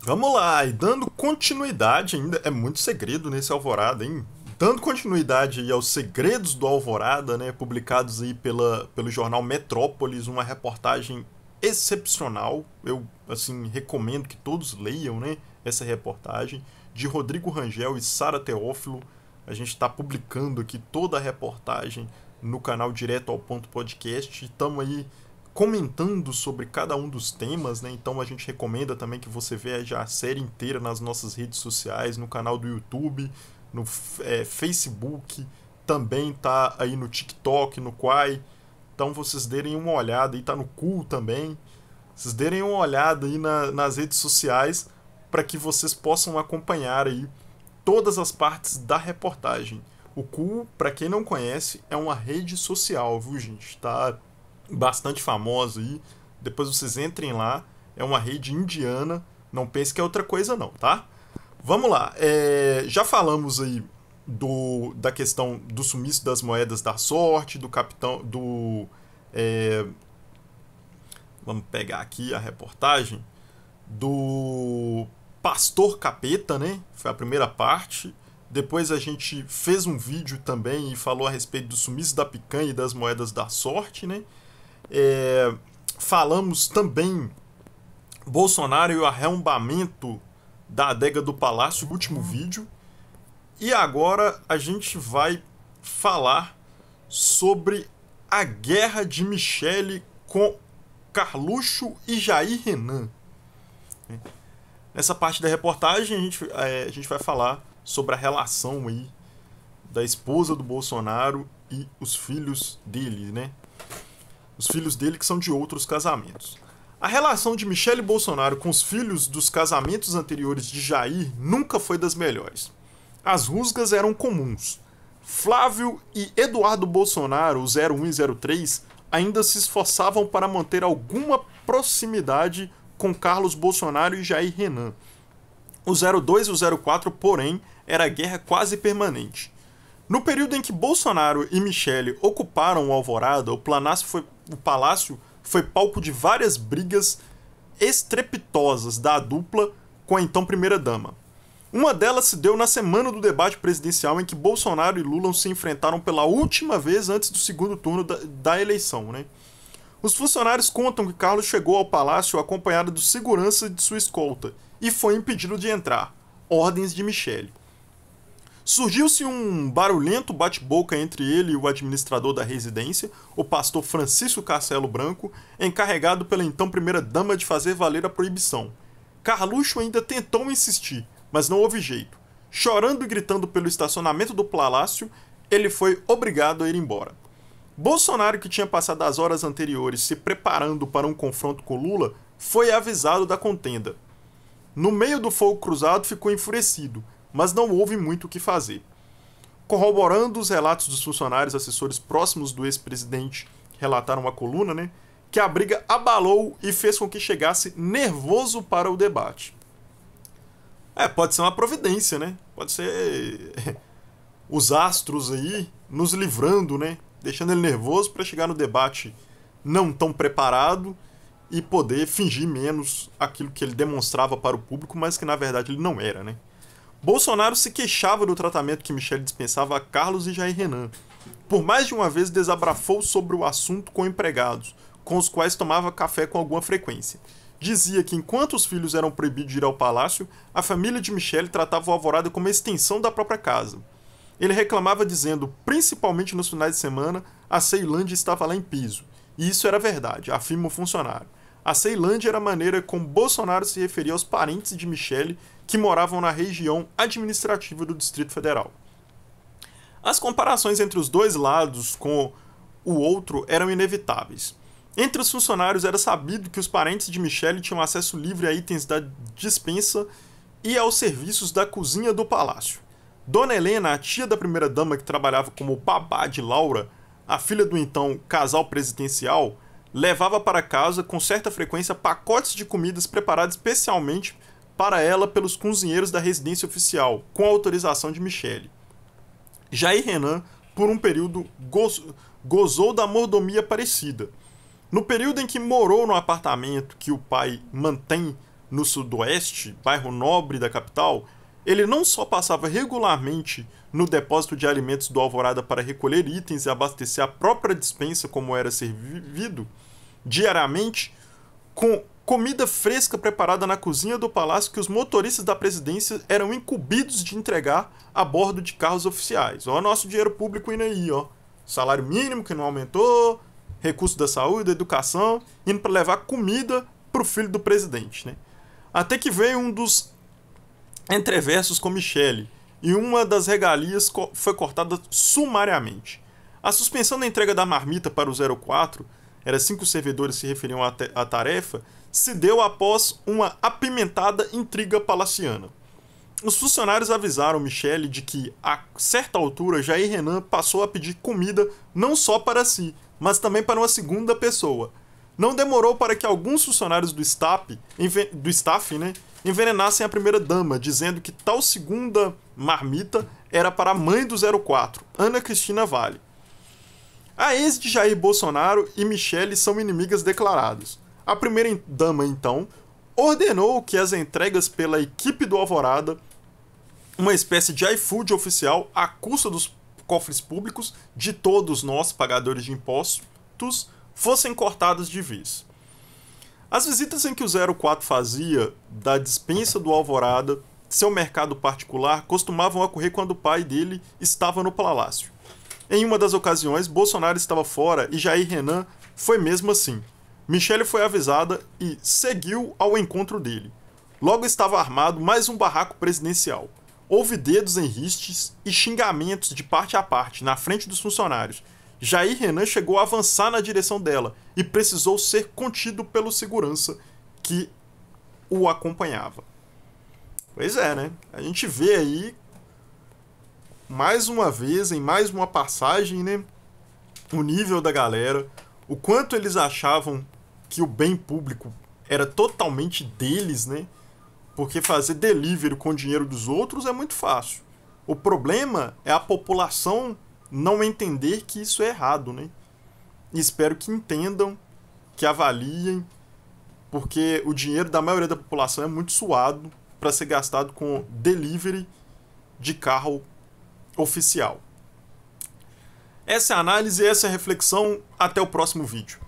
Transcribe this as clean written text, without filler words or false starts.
Vamos lá, e dando continuidade ainda, é muito segredo nesse Alvorada, hein? Dando continuidade aí aos segredos do Alvorada, né, publicados aí pelo jornal Metrópolis, uma reportagem excepcional. Eu, assim, recomendo que todos leiam, né, essa reportagem, de Rodrigo Rangel e Sara Teófilo. A gente está publicando aqui toda a reportagem no canal Direto ao Ponto Podcast. Estamos aí comentando sobre cada um dos temas, né? Então a gente recomenda também que você veja a série inteira nas nossas redes sociais, no canal do YouTube, no Facebook, também tá aí no TikTok, no Quai. Então vocês derem uma olhada, e tá no Cool também. Vocês derem uma olhada aí nas redes sociais para que vocês possam acompanhar aí todas as partes da reportagem. O Cool, para quem não conhece, é uma rede social, viu, gente? Tá bastante famosa aí. Depois vocês entrem lá. É uma rede indiana. Não pense que é outra coisa não, tá? Vamos lá. Já falamos aí da questão do sumiço das moedas da sorte, do capitão. Vamos pegar aqui a reportagem. Do Pastor Capeta, né? Foi a primeira parte. Depois a gente fez um vídeo também e falou a respeito do sumiço da picanha e das moedas da sorte, né? Falamos também Bolsonaro e o arrombamento da adega do Palácio, último vídeo. E agora a gente vai falar sobre a guerra de Michele com Carluxo e Jair Renan. Nessa parte da reportagem a gente vai falar sobre a relação aí da esposa do Bolsonaro e os filhos dele, né? Os filhos dele que são de outros casamentos. A relação de Michele Bolsonaro com os filhos dos casamentos anteriores de Jair nunca foi das melhores. As rusgas eram comuns. Flávio e Eduardo Bolsonaro, o 01 e 03, ainda se esforçavam para manter alguma proximidade com Carlos Bolsonaro e Jair Renan. O 02 e o 04, porém, era guerra quase permanente. No período em que Bolsonaro e Michele ocuparam o Alvorada, o palácio foi palco de várias brigas estrepitosas da dupla com a então primeira-dama. Uma delas se deu na semana do debate presidencial em que Bolsonaro e Lula se enfrentaram pela última vez antes do segundo turno da eleição, né? Os funcionários contam que Carlos chegou ao palácio acompanhado de segurança de sua escolta e foi impedido de entrar. Ordens de Michele. Surgiu-se um barulhento bate-boca entre ele e o administrador da residência, o pastor Francisco Castelo Branco, encarregado pela então primeira-dama de fazer valer a proibição. Carluxo ainda tentou insistir, mas não houve jeito. Chorando e gritando pelo estacionamento do palácio, ele foi obrigado a ir embora. Bolsonaro, que tinha passado as horas anteriores se preparando para um confronto com Lula, foi avisado da contenda. No meio do fogo cruzado, ficou enfurecido, mas não houve muito o que fazer. Corroborando os relatos dos funcionários assessores próximos do ex-presidente, relataram à coluna, né, que a briga abalou e fez com que chegasse nervoso para o debate. Pode ser uma providência, né? Pode ser os astros aí nos livrando, né? Deixando ele nervoso para chegar no debate não tão preparado e poder fingir menos aquilo que ele demonstrava para o público, mas que na verdade ele não era, né? Bolsonaro se queixava do tratamento que Michele dispensava a Carlos e Jair Renan. Por mais de uma vez desabrafou sobre o assunto com empregados, com os quais tomava café com alguma frequência. Dizia que enquanto os filhos eram proibidos de ir ao palácio, a família de Michele tratava o Alvorada como uma extensão da própria casa. Ele reclamava dizendo, principalmente nos finais de semana, a Ceilândia estava lá em piso. E isso era verdade, afirma o funcionário. A Ceilândia era a maneira como Bolsonaro se referia aos parentes de Michele que moravam na região administrativa do Distrito Federal. As comparações entre os dois lados com o outro eram inevitáveis. Entre os funcionários era sabido que os parentes de Michele tinham acesso livre a itens da despensa e aos serviços da cozinha do palácio. Dona Helena, a tia da primeira-dama que trabalhava como babá de Laura, a filha do então casal presidencial, levava para casa com certa frequência pacotes de comidas preparadas especialmente para ela pelos cozinheiros da residência oficial, com a autorização de Michele. Jair Renan, por um período, gozou da mordomia parecida. No período em que morou no apartamento que o pai mantém no sudoeste, bairro nobre da capital, ele não só passava regularmente no depósito de alimentos do Alvorada para recolher itens e abastecer a própria despensa como era servido, diariamente, com comida fresca preparada na cozinha do palácio que os motoristas da presidência eram incumbidos de entregar a bordo de carros oficiais. Ó, nosso dinheiro público indo aí, ó. Salário mínimo que não aumentou, recursos da saúde, da educação, indo para levar comida pro filho do presidente, né? Até que veio um dos entreversos com Michele, e uma das regalias foi cortada sumariamente. A suspensão da entrega da marmita para o 04, era 5 servidores se referiam à tarefa, se deu após uma apimentada intriga palaciana. Os funcionários avisaram Michele de que, a certa altura, Jair Renan passou a pedir comida não só para si, mas também para uma segunda pessoa. Não demorou para que alguns funcionários do staff, né, envenenassem a primeira-dama, dizendo que tal segunda marmita era para a mãe do 04, Ana Cristina Vale. A ex de Jair Bolsonaro e Michele são inimigas declaradas. A primeira-dama, então, ordenou que as entregas pela equipe do Alvorada, uma espécie de iFood oficial à custa dos cofres públicos de todos nós, pagadores de impostos, fossem cortadas de vez. As visitas em que o 04 fazia da despensa do Alvorada, seu mercado particular, costumavam ocorrer quando o pai dele estava no palácio. Em uma das ocasiões, Bolsonaro estava fora e Jair Renan foi mesmo assim. Michele foi avisada e seguiu ao encontro dele. Logo estava armado mais um barraco presidencial. Houve dedos em ristes e xingamentos de parte a parte, na frente dos funcionários. Jair Renan chegou a avançar na direção dela e precisou ser contido pelo segurança que o acompanhava. Pois é, né? A gente vê aí, mais uma vez, em mais uma passagem, né? O nível da galera, o quanto eles achavam que o bem público era totalmente deles, né? Porque fazer delivery com o dinheiro dos outros é muito fácil. O problema é a população não entender que isso é errado, né? E espero que entendam, que avaliem, porque o dinheiro da maioria da população é muito suado para ser gastado com delivery de carro oficial. Essa é a análise, essa é a reflexão. Até o próximo vídeo.